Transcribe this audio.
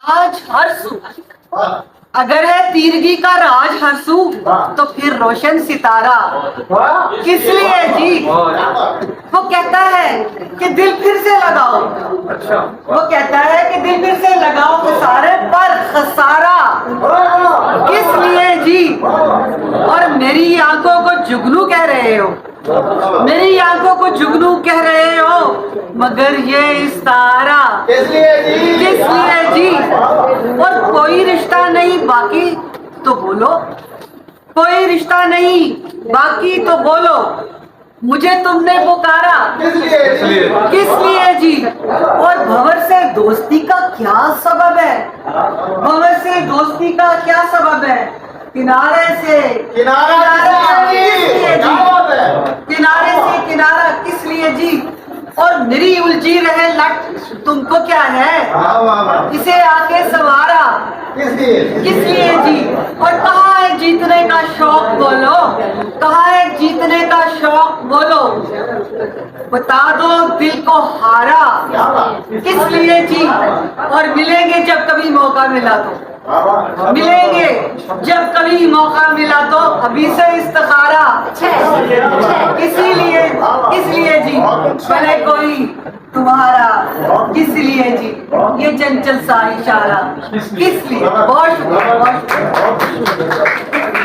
आज हर्षू, अगर है तीरगी का राज हर्षू तो फिर रोशन सितारा किस लिए जी। वो कहता है कि दिल फिर से लगाओ, वो कहता है कि दिल फिर से लगाओ खसारे पर खसारा किस लिए जी। और मेरी आंखों को जुगनू कह रहे हो, मेरी आंखों को जुगनू कह रहे हो, मगर ये इस्तारा किस लिए जी। और कोई रिश्ता नहीं बाकी तो बोलो, कोई रिश्ता नहीं बाकी तो बोलो, मुझे तुमने पुकारा किस लिए जी। और भंवर से दोस्ती का क्या सबब है, भंवर से दोस्ती का क्या सबब है, किनारे से किनारा किस लिए जी। और मेरी उलझी रहे लट तुमको क्या है, इसे आके सवारा किस लिए जी। और कहाँ है जीतने का शौक बोलो, कहाँ है जीतने का शौक बोलो, बता दो दिल को हारा किस लिए जी। और मिलेंगे जब कभी मौका मिला तो, मिलेंगे जब कभी मौका मिला तो अभी से इस्तिखारा किस लिए जी। बने कोई तुम्हारा किस लिए जी, ये चंचल सा इशारा किस लिए। बहुत शुक्रिया, बहुत शुक्रिया।